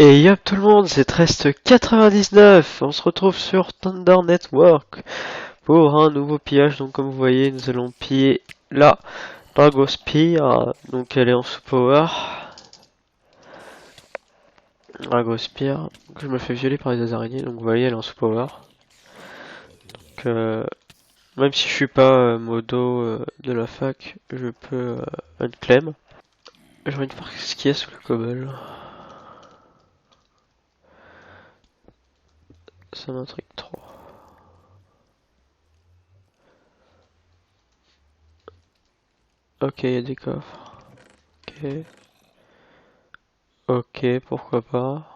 Et yop tout le monde, c'est Trest99. On se retrouve sur Thunder Network pour un nouveau pillage. Donc comme vous voyez, nous allons piller la Dragospire. Donc elle est en sous-power. Dragospire. Donc je me fais violer par les araignées. Donc vous voyez, elle est en sous-power. Donc même si je suis pas modo de la fac, je peux unclaim. J'ai envie de voir ce qu'il y a sous le cobble. Ça m'intrigue trop. Ok, il y a des coffres. Ok. Ok, pourquoi pas.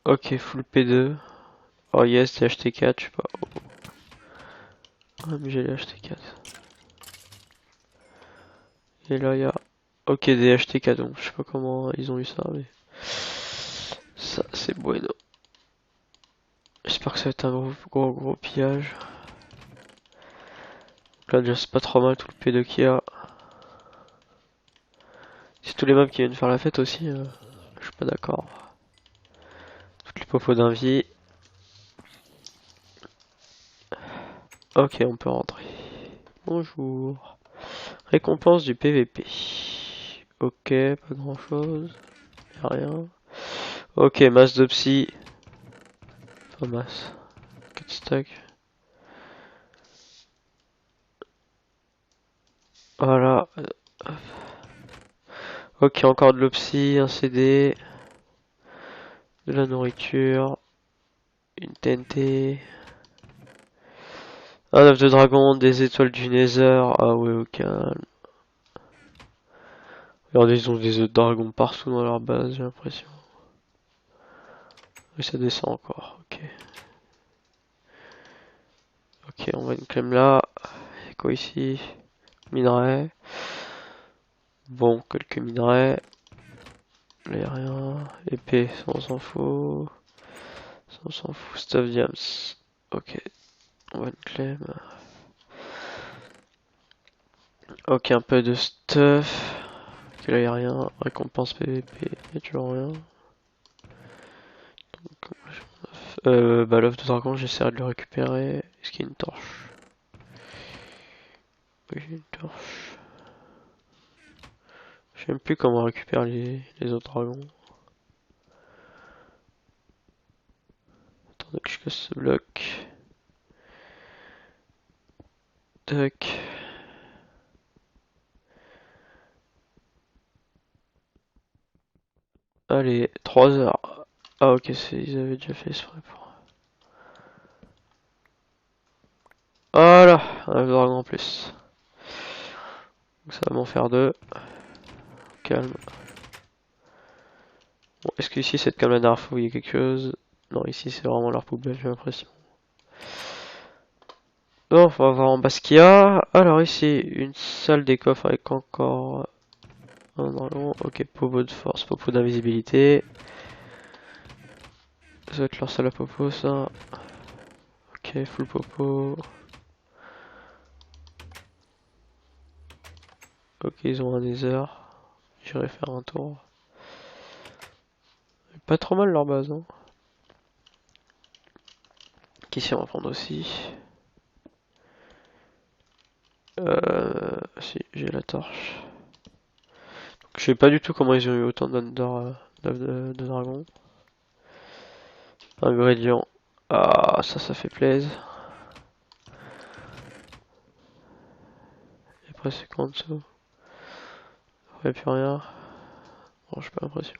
Ok, full P2. Oh yes, des HT4, je sais pas. Oh, mais j'ai les HT4. Et là, il y a... Ok, des HT4, donc je sais pas comment ils ont eu ça, mais... Ça, c'est bueno. J'espère que ça va être un gros pillage. Donc là, déjà, c'est pas trop mal tout le P2 qu'il y a. C'est tous les mobs qui viennent faire la fête aussi, je suis pas d'accord. Toutes les popos d'invie. Ok, on peut rentrer. Bonjour. Récompense du PVP. Ok, pas grand chose. Y'a rien. Ok, masse de psy. Pas masse. 4 stacks. Voilà. Ok, encore de l'opsie, un CD. De la nourriture. Une TNT. Un œuf de dragon, des étoiles du Nether. Ah ouais, au calme. Regardez, ils ont des œufs de dragon partout dans leur base, j'ai l'impression. Et ça descend encore, ok. Ok, on va une clem là. C'est quoi ici? Minerai. Bon, quelques minerais. Là y'a rien. Épée, ça on s'en fout. Ça on s'en fout. Stuff diams. Ok, on va une clem. Ok, un peu de stuff. Ok, là y'a rien. Récompense PVP, y'a toujours rien. Bah l'œuf de dragon, j'essaierai de le récupérer. Est-ce qu'il y a une torche? Oui, j'ai une torche. Je sais même plus comment récupérer les autres dragons. Attendez que je casse ce bloc. Tac. Allez, 3 heures. Ah ok, ils avaient déjà fait exprès pour... Voilà, un œuf de dragon en plus. Donc ça va m'en faire deux. Calme. Bon, est-ce que ici c'est comme la dernière fois où il y a quelque chose? Non, ici c'est vraiment leur poubelle, j'ai l'impression. Bon, on va voir en bas ce qu'il y a. Alors ici, une salle des coffres avec encore un dragon. Ok, popo de force, popo d'invisibilité. Ça va être leur salle à popo ça. Ok, full popo. Ok, ils ont un nether. J'irai faire un tour. Pas trop mal leur base, hein. Qu'ici on va prendre aussi. Si, j'ai la torche. Donc, je sais pas du tout comment ils ont eu autant d'under de dragon. Ingrédients. Ah, ça fait plaisir. Et après, c'est quoi en dessous? Il n'y a plus rien. Bon, j'ai pas l'impression.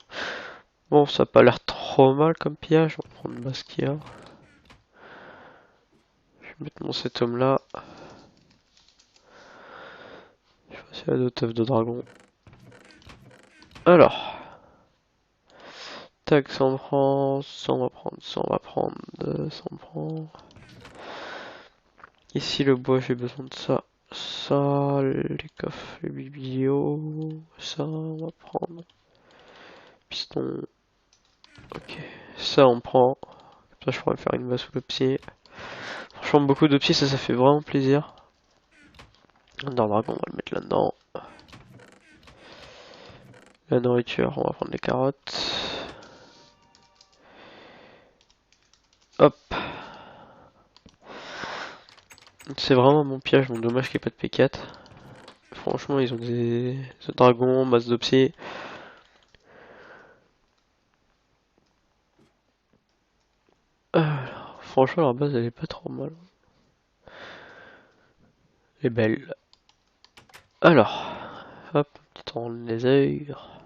Bon, ça a pas l'air trop mal comme pillage. On va prendre Basquiat. Je vais mettre mon cet homme là. Je vais passer à d'autres œufs de dragon. Alors. Tac, ça on prend. Ça on va prendre. Ça on va prendre. Ça on prend. Ici le bois, j'ai besoin de ça. Ça, les coffres, les biblios. Ça, on va prendre. Piston. Ok. Ça, on prend. Comme ça, je pourrais me faire une base sous le pied. Franchement, beaucoup de pieds, ça fait vraiment plaisir. Under Dragon, on va le mettre là-dedans. La nourriture, on va prendre les carottes. Hop. C'est vraiment mon piège, bon dommage qu'il n'y ait pas de P4. Franchement, ils ont des dragons, masse d'opsies. Franchement, leur base elle est pas trop mal. Elle est belle. Alors, hop, petit tour les heures.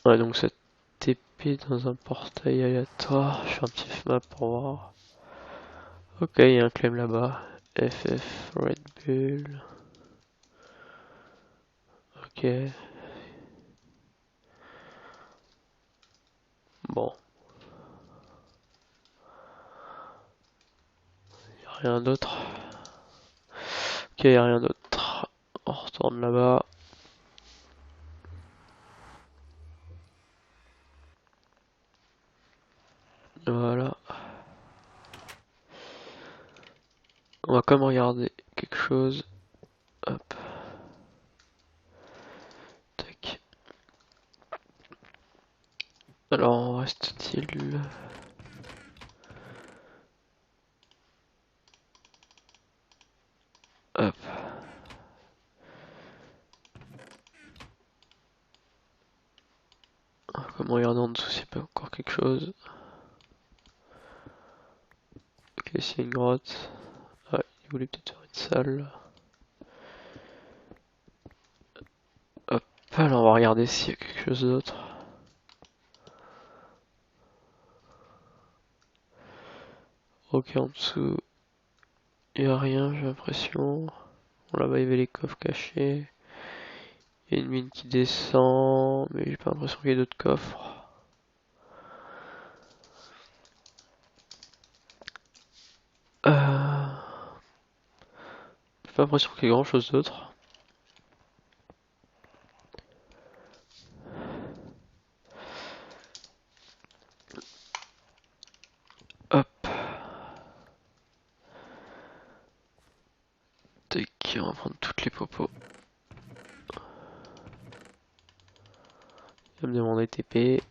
Ouais, donc cette épée dans un portail aléatoire. Je fais un petit map pour voir. Ok, il y a un claim là-bas. FF Red Bull. Ok. Bon. Y a rien d'autre. Ok, y a rien d'autre. On retourne là-bas. Voilà. On va quand même regarder quelque chose. Hop. Tac. Alors, en reste-t-il? Hop. Comment regarder en dessous s'il n'y a pas encore quelque chose? Ok, c'est une grotte. Ah, il voulait peut-être faire une salle. Hop, alors on va regarder s'il y a quelque chose d'autre. Ok, en dessous, il n'y a rien, j'ai l'impression. Bon, là-bas, il y avait les coffres cachés. Il y a une mine qui descend, mais j'ai pas l'impression qu'il y ait d'autres coffres. J'ai pas l'impression qu'il y ait grand chose d'autre. Hop. Tac, on va prendre toutes les popos. Il va me demander TP.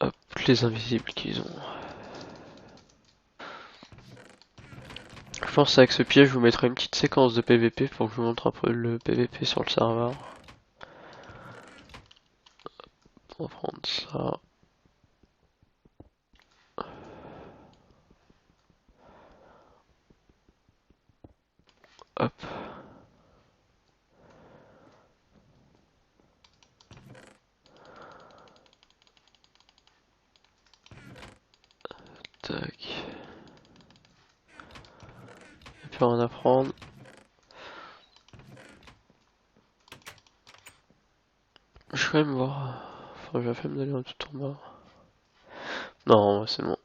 Hop, les invisibles qu'ils ont. Je pense qu'avec ce piège, je vous mettrai une petite séquence de PVP pour que je vous montre un peu le PVP sur le serveur. On va prendre ça. Hop. Tac. Y'a plus rien à prendre. Je vais quand même voir. Enfin, j'ai la flemme d'aller tout en bas. Non, c'est bon.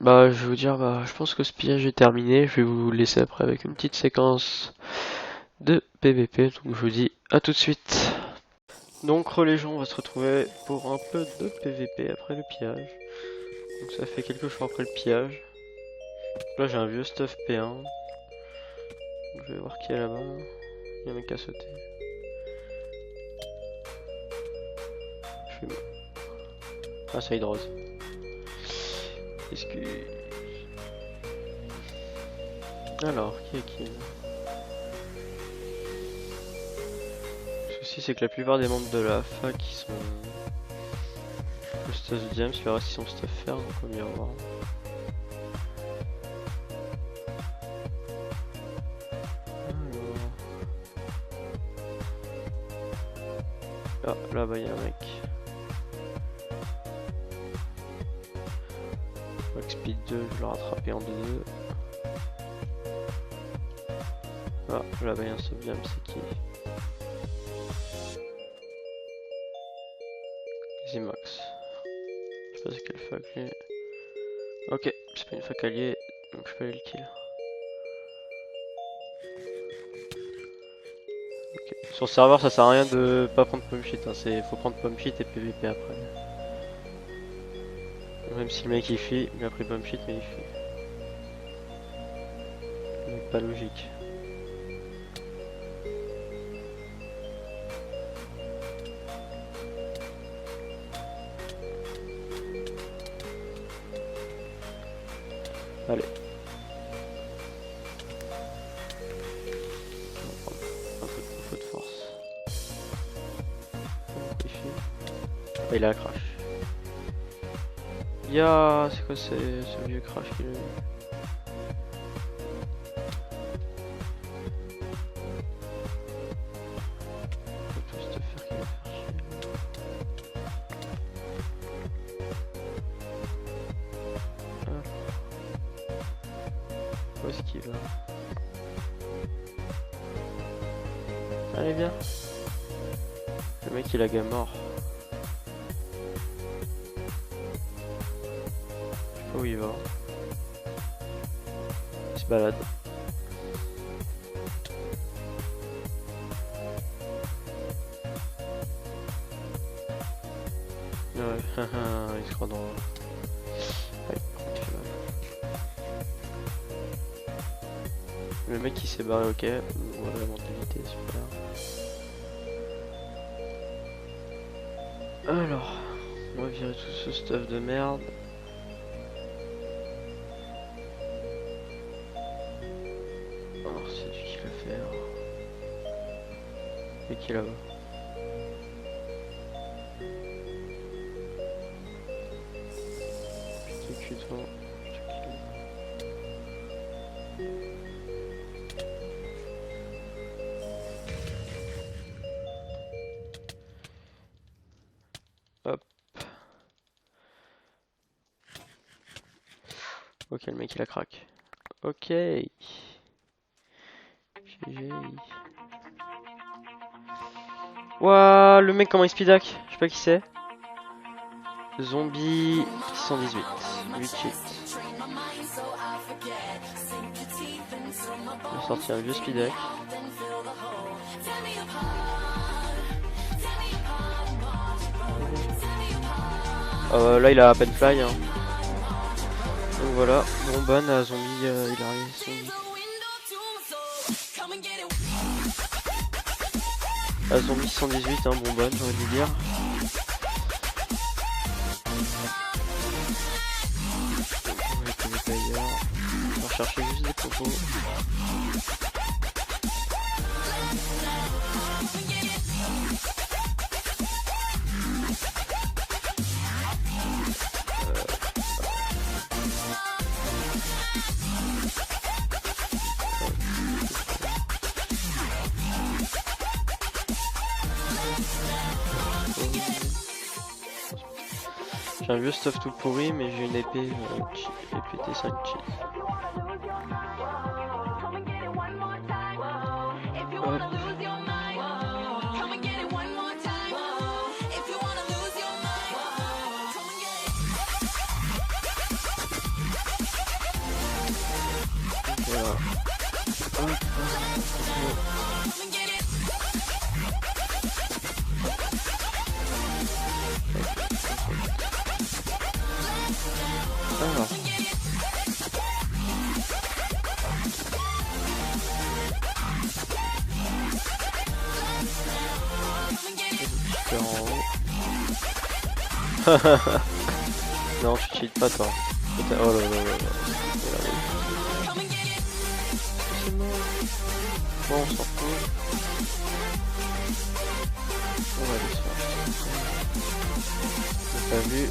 Bah, je vais vous dire, bah, je pense que ce piège est terminé. Je vais vous laisser après avec une petite séquence de PVP. Donc, je vous dis à tout de suite. Donc, les gens, on va se retrouver pour un peu de PVP après le pillage. Donc, ça fait quelques jours après le pillage. Là, j'ai un vieux stuff P1. Donc, je vais voir qui est là-bas. Il y a un mec à sauter. Je suis bon. Ah, ça hydrose. Excuse. Alors, qui est qui là? Le souci, c'est que la plupart des membres de la fac qui sont le stuff James, il verra s'ils sont stuff faire, donc on va bien voir. Ah, là-bas, il y a un mec. Max Speed 2, je vais le rattraper en 2-2. Ah, là-bas, il y a un sub-jam, c'est qui? Easy Max. Je sais pas c'est quelle fac lui. Ok, c'est pas une fac alliée, donc je peux aller le kill. Ok. Sur le serveur, ça sert à rien de pas prendre pump sheet, hein. Faut prendre pump sheet et PVP après. Même si le mec il fuit, il a pris pump sheet mais il fuit. Le mec pas logique. Allez. On va prendre un peu de feu de force. Ah, il a la crash. Ya, c'est quoi ce vieux crash qu'il a eu? Faut tous te faire qu'il va faire chier. Où est-ce qu'il va? Allez viens. Le mec il a gamme mort. Je sais pas où il va. Il se balade. Ouais, il se croit dans... Allez, il fait mal. Le mec qui s'est barré, ok. Voilà la mentalité, super. Alors, on va virer tout ce stuff de merde. Alors c'est lui qui va faire. Et qui est là-bas. Exécutant. Hop. Ok, le mec il a crack. Ok. GG. Ouah, le mec comment il speedac? Je sais pas qui c'est. Zombie 118. 8 cheats. On a sorti un vieux speedac. Là il a à peine fly. Hein. Donc voilà, bon ban à zombie, il arrive zombie. À zombie 118, hein, bon ban, j'ai envie de dire. On va chercher juste des propos. J'ai un vieux stuff tout pourri, mais j'ai une épée épée T5 cheat. Hop. Voilà. Hop. Alors. En haut. Non, tu cheats pas toi. Oh là là là là. C'est mort. Bon, on s'en fout. On va aller se faire. J'ai pas vu.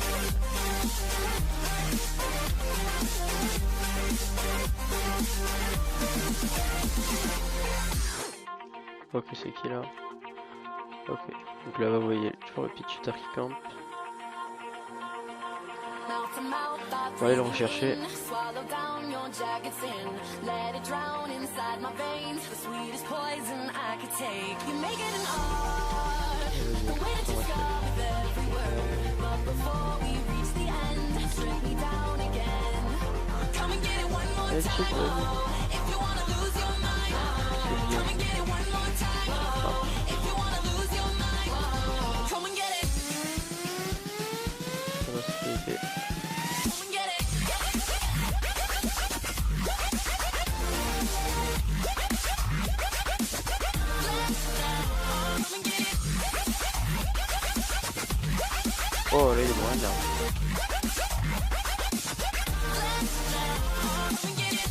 Ok, c'est qui là? Ok, donc là-bas vous voyez toujours le pitch shooter qui campe. On va aller le rechercher. Oh là il est bon là.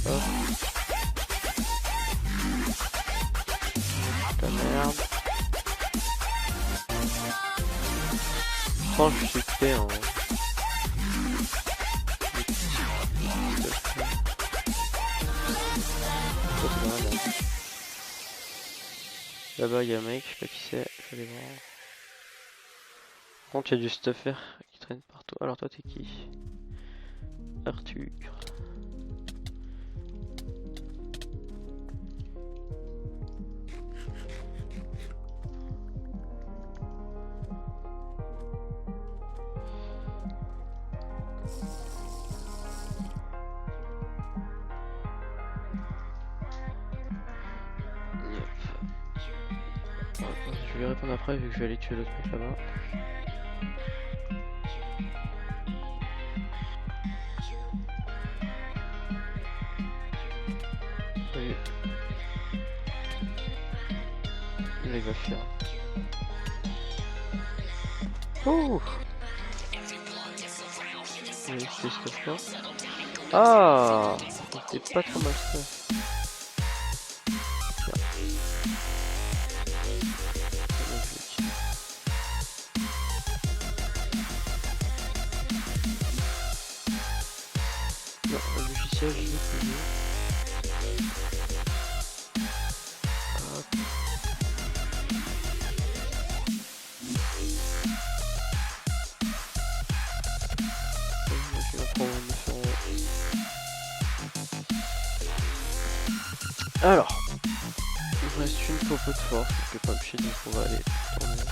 Hop. La merde. Oh je suis fait hein. Là-bas il y a un mec, je sais pas qui c'est, je vais aller voir. Par contre il y a du stuffer qui traîne partout. Alors toi t'es qui? Arthur. Je vais répondre après vu que je vais aller tuer l'autre mec là-bas. Oui. Là il va fuir. Ouh. Oui, c'est ce là. Ah, c'était pas trop mal fait. Non, le logiciel, je l'ai plus. Hop. Je vais en prendre une différente. Alors, il me reste une popo de force, donc je vais pas me chier, donc on va aller tourner.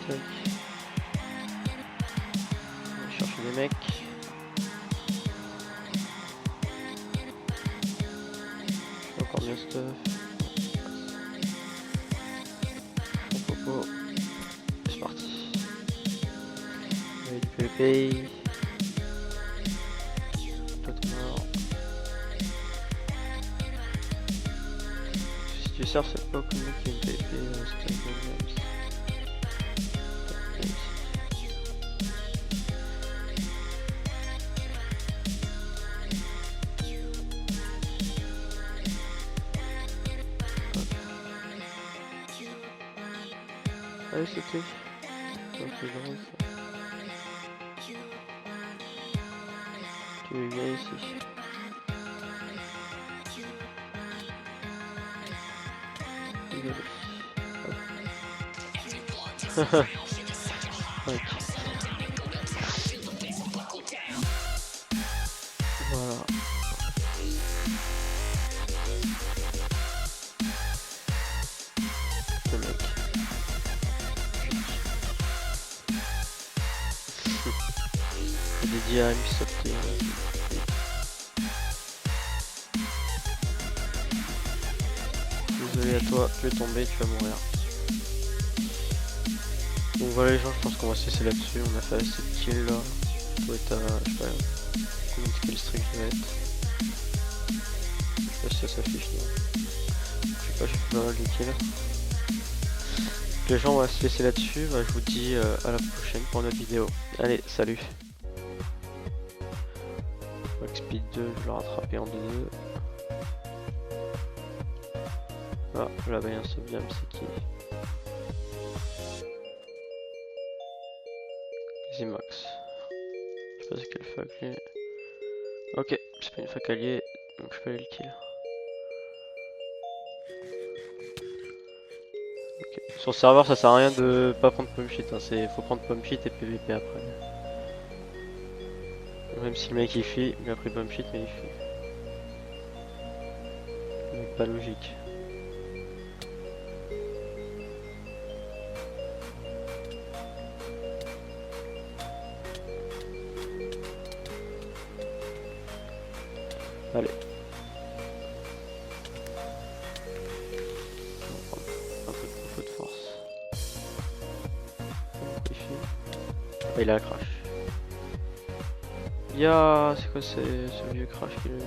Tac. On va chercher des mecs. Encore bien stuff. Popo. C'est parti. Avec du PvP. Toi t'es mort. Si tu sers cette poke, le mec qui a une PvP, c'est un peu allez sauter. C'est drôle ça. Tu viens ici. Ok. Voilà. Le mec. Il est dédié à Ubisoft. Désolé à toi, tu vas tomber, tu vas mourir. Donc voilà les gens, je pense qu'on va se laisser là-dessus. On a fait assez de kills là. On doit être à, je sais pas, combien de kills streak je vais être. Je sais pas si ça s'affiche non. Je sais pas, j'ai fait pas mal de kills. Les gens, on va se laisser là-dessus. Bah, je vous dis à la prochaine pour une autre vidéo. Allez, salut. Max Speed 2, je vais le rattraper en 2. Ah, là-bas il y a un Sobiam, c'est qui? Zimax. Je sais pas c'est quelle fac lui. Ok, c'est pas une fac alliée, donc je peux aller le kill. Okay. Sur le serveur ça sert à rien de pas prendre pump sheet, hein. Faut prendre pump sheet et PVP après. Même si le mec il fuit, il a pris pump sheet mais il fuit. Le mec pas logique. Allez. On va prendre un peu de force. Il a la crash. Ya, c'est quoi ce vieux crash qu'il a eu?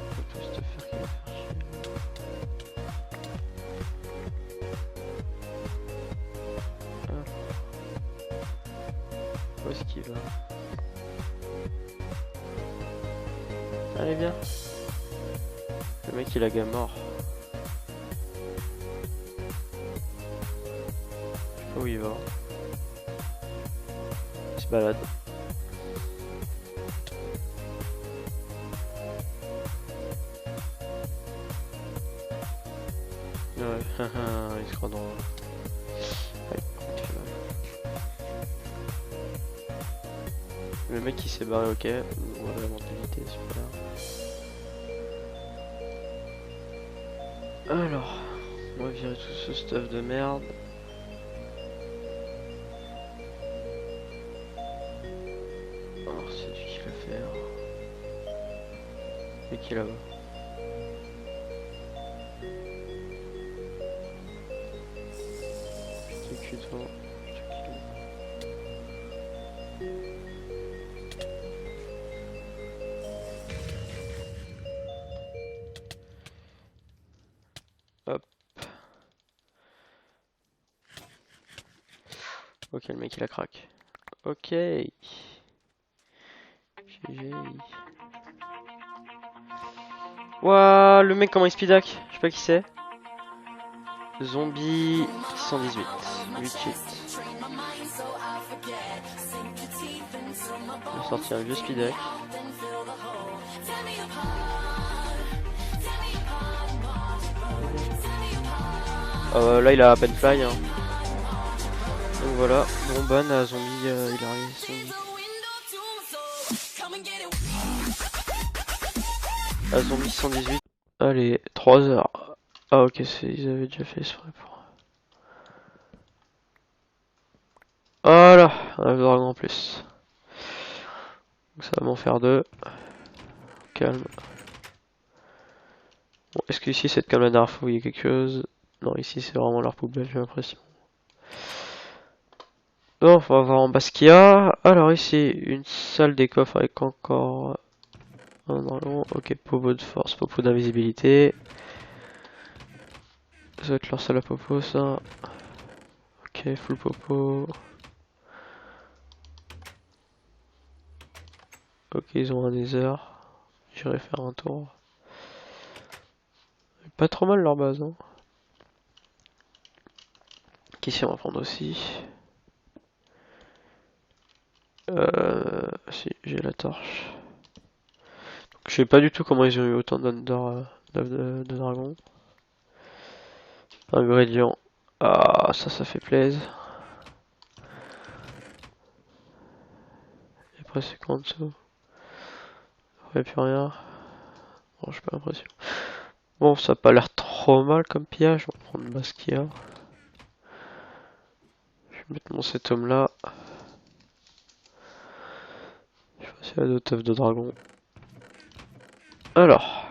Faut tous te faire qu'il va faire chier. Ah, où est-ce qu'il va? Allez, viens. Le mec il a gamme mort. Je sais pas où il va. Il se balade. Ouais, il se croit dans... Ouais, il fait mal. Le mec qui s'est barré, ok. Voilà la mentalité, super. Alors, on va virer tout ce stuff de merde. Alors, c'est lui qui va faire. Et qui est là-bas. Je te cul toi. Je te kill. Hop. Ok, le mec il a crack. Ok. GG. Ouah, le mec comment il speedack? Je sais pas qui c'est. Zombie 118. 8 cheats. Il a sorti un vieux speedack. Là il a à peine fly. Hein. Donc voilà, bon ban à zombie, il arrive zombie. À zombie 118. Allez, 3 heures. Ah ok, ils avaient déjà fait exprès pour... Voilà, un dragon en plus. Donc ça va m'en faire 2. Calme. Bon, est-ce que ici c'est comme la dernière fois où il y a quelque chose? Non, ici c'est vraiment leur poubelle, j'ai l'impression. Bon, on va voir en bas ce qu'il y a. Alors ici, une salle des coffres avec encore un dragon. Ok, popo de force, popo d'invisibilité. Ça va être leur salle à popo ça. Ok, full popo. Ok, ils ont un nether. J'irai faire un tour. Pas trop mal leur base, hein. Qu'ici on va prendre aussi. Si, j'ai la torche. Donc, je sais pas du tout comment ils ont eu autant de dragons. Ingrédients. Ah, ça fait plaisir. Et après, c'est quoi en dessous? Il n'y a plus rien. Bon, j'ai pas l'impression. Bon, ça a pas l'air trop mal comme pillage. On va prendre Basquiat. Je vais mettre mon cet homme là. Je vais passer à d'autres œufs de dragon. Alors.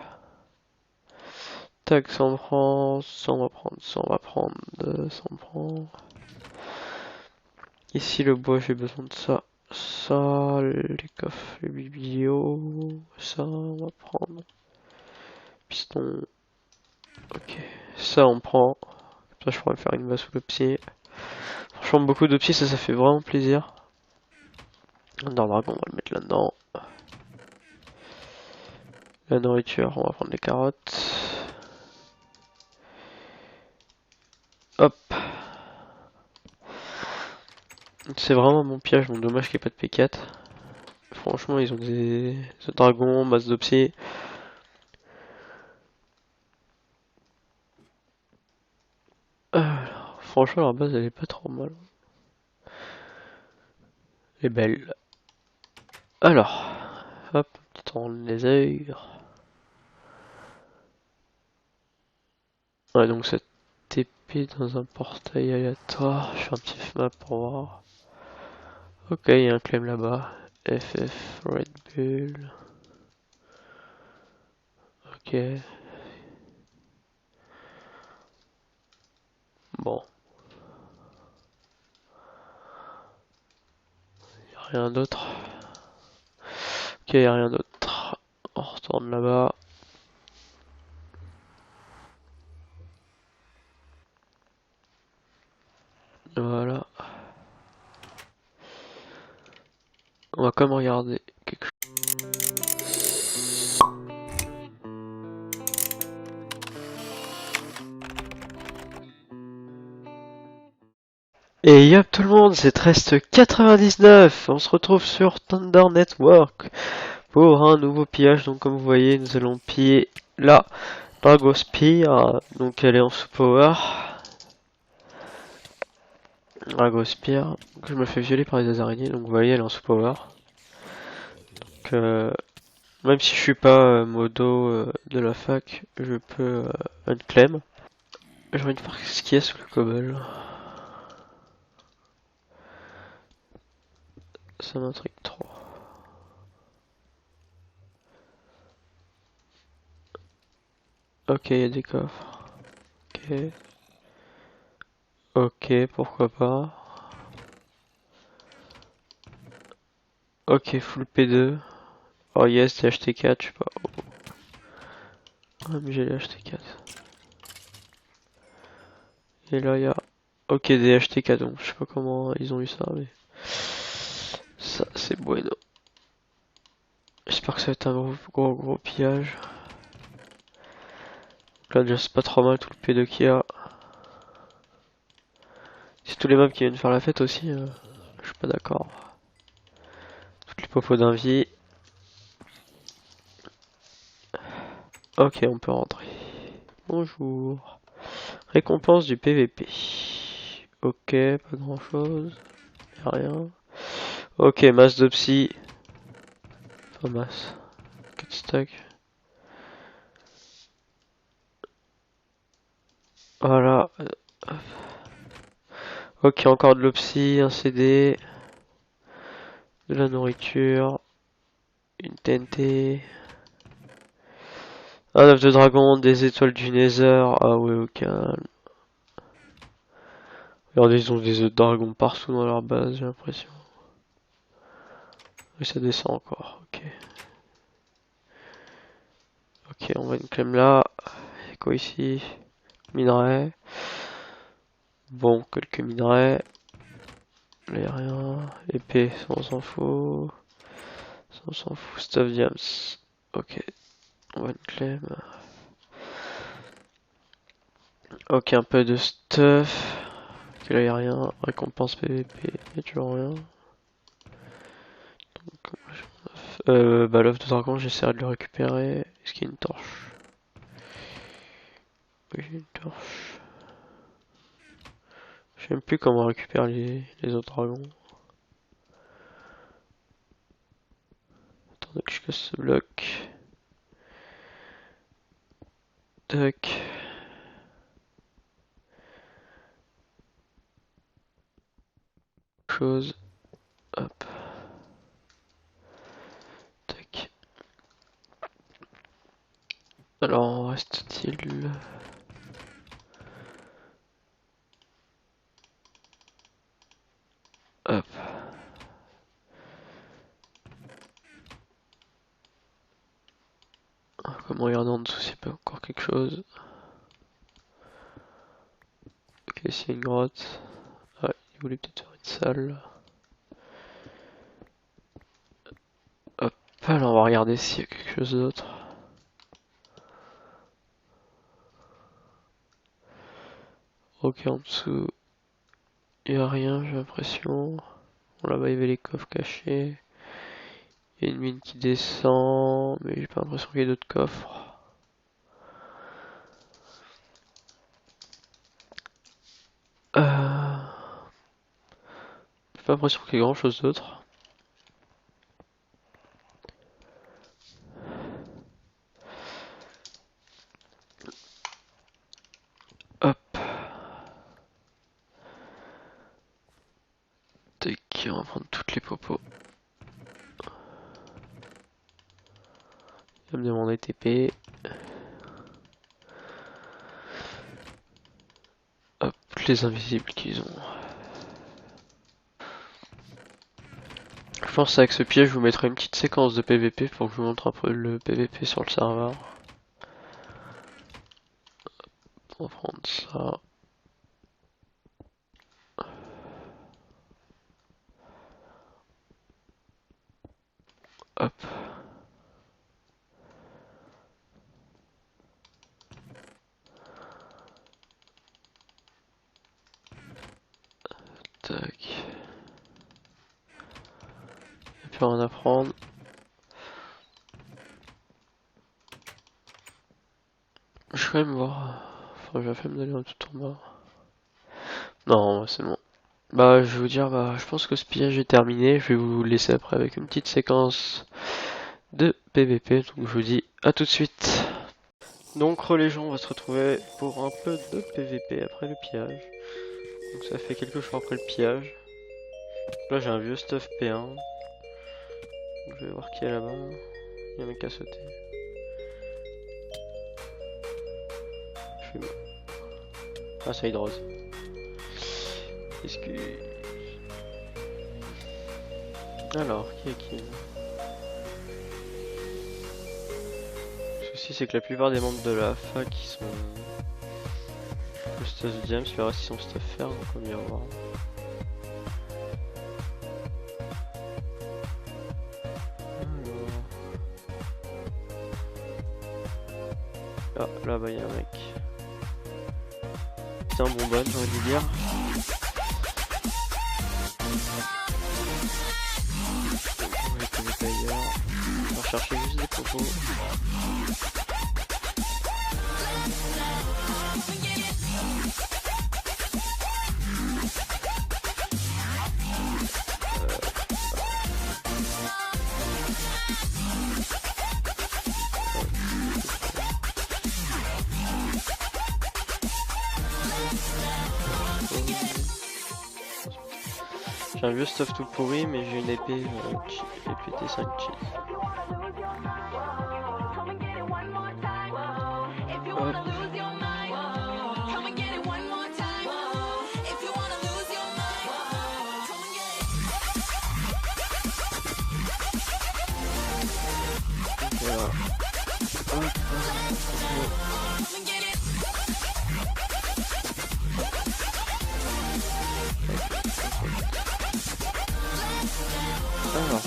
Tac, ça on prend. Ça on va prendre. Ça on va prendre. Ça on prend. Ici le bois, j'ai besoin de ça. Ça, les coffres, les biblios. Ça, on va prendre. Piston. Ok. Ça, on prend. Ça, je pourrais faire une base sous le pied. Franchement, beaucoup de pieds, ça fait vraiment plaisir. Un dragon, on va le mettre là-dedans. La nourriture, on va prendre les carottes. Hop. C'est vraiment mon piège, mon dommage qu'il n'y ait pas de P4. Franchement, ils ont des dragons, masse de psy. Alors, franchement, leur base elle est pas trop mal. Elle est belle. Alors, hop, petit temps les heures. Ouais, donc cette épée dans un portail aléatoire. Je fais un petit map pour voir. Ok, il y a un claim là-bas. FF Red Bull. Ok. Bon. rien d'autre. Ok, y a rien d'autre. On retourne là-bas. Voilà. On va quand même regarder quelque chose. Et yop tout le monde, c'est Trest99. On se retrouve sur Thunder Network pour un nouveau pillage. Donc comme vous voyez, nous allons piller la Dragospire. Donc elle est en sous-power. Dragospire. Je me fais violer par les araignées. Donc vous voyez, elle est en sous-power. Donc même si je suis pas modo de la fac, je peux unclaim. J'ai envie de voir ce qu'il y a sous le cobble. Ça m'intrigue trop. Ok, il y a des coffres. Ok. Ok, pourquoi pas. Ok, full P2. Oh yes, j'ai acheté 4, je sais pas. Oh, mais j'ai acheté 4. Et là, il y a... Ok, des HT4, donc je sais pas comment ils ont eu ça, mais... Ça, c'est bueno. J'espère que ça va être un gros pillage. Donc là, déjà, c'est pas trop mal tout le P2 qu'il y a. C'est tous les mobs qui viennent faire la fête aussi, je suis pas d'accord. Toutes les popos d'invie. Ok, on peut rentrer. Bonjour. Récompense du PVP. Ok, pas grand chose. Y'a rien. Ok, masse de psy. Enfin, masse. 4 stacks. Voilà. Ok, encore de l'opsie, un CD. De la nourriture. Une TNT. Un œuf de dragon, des étoiles du Nether. Ah ouais, au calme. Regardez, ils ont des œufs de dragon partout dans leur base, j'ai l'impression. Et ça descend encore, ok. Ok, on va une claim là. C'est quoi ici? Minerai. Bon, quelques minerais. Là y'a rien. Épée, ça on s'en fout. Ça on s'en fout. Stuff diams. Ok, on va une claim. Ok, un peu de stuff. Ok, là y'a rien. Récompense PVP, y'a toujours rien. Bah l'œuf de dragon, j'essaierai de le récupérer. Est-ce qu'il y a une torche? Oui, j'ai une torche. Je sais même plus comment on récupère les autres dragons. Attendez que je casse ce bloc. Tac. Chose. Hop. Tac. Alors, en reste-t-il? Hop. Comme regarder en dessous s'il y a pas encore quelque chose. Ok, s'il y a une grotte. Ah, il voulait peut-être faire une salle. Hop, alors on va regarder s'il y a quelque chose d'autre. Ok, en dessous, il n'y a rien, j'ai l'impression. Bon, là-bas, il y avait les coffres cachés. Il y a une mine qui descend, mais j'ai pas l'impression qu'il y ait d'autres coffres. J'ai pas l'impression qu'il y ait grand chose d'autre. Hop. Tac, on va prendre toutes les popos. Il va me demander TP. Hop, les invisibles qu'ils ont. Je pense qu'avec ce piège, je vous mettrai une petite séquence de PVP pour que je vous montre un peu le PVP sur le serveur. On va prendre ça. Hop. Tac. Et puis rien à prendre. Je vais quand même voir. Enfin, j'ai la flemme d'aller en tout en bas. Non, c'est bon. Bah, je vais vous dire, bah, je pense que ce pillage est terminé. Je vais vous laisser après avec une petite séquence de PVP. Donc, je vous dis à tout de suite. Donc, les gens, on va se retrouver pour un peu de PVP après le pillage. Donc, ça fait quelques jours après le pillage. Là, j'ai un vieux stuff P1. Donc, je vais voir qui est là-bas. Il y a un mec à sauter. Je vais... Ah, ça hydrose. Est-ce que... Alors, qui est qui? Le souci, c'est que la plupart des membres de la fac qui sont le stuff James, il verra si son stuff faire, donc on va y revoir. Ah, là-bas il y a un mec. C'est un bonbonne, j'aurais dû dire. On va être des ailleurs. On va chercher juste des propos. J'ai un vieux stuff tout pourri, mais j'ai une épée épée T5 cheat. Hop. Voilà. Hop. Alors.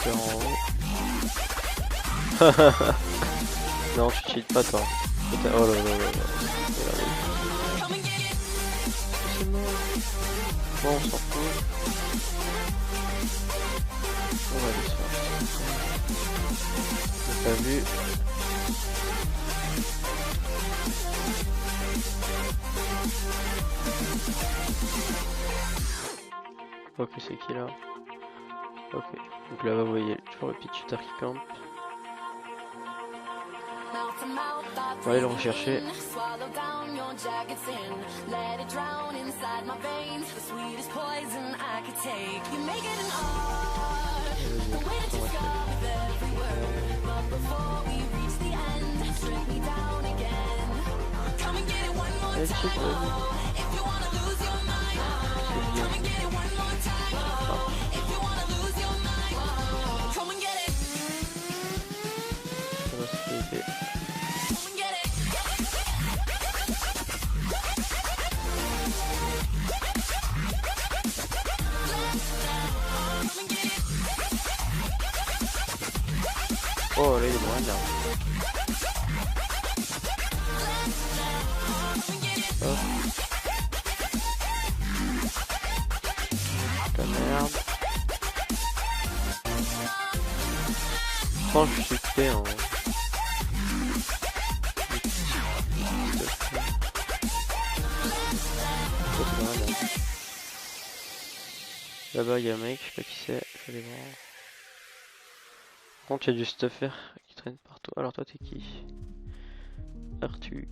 En haut. Non, tu cheats pas toi. Oh là là là là. C'est mort. Bon, on s'en fout. On va aller sur. J'ai pas vu. Ok, c'est qui là? Ok, donc là-bas vous voyez toujours le petit shooter qui campe. On va aller le rechercher. Oh là il est loin là. Hop. La merde. Oh je suis fait en... Là-bas il y a un mec, je sais pas qui c'est, je vais aller voir. Par contre il y a du stuffer qui traîne partout. Alors toi t'es qui? Arthur.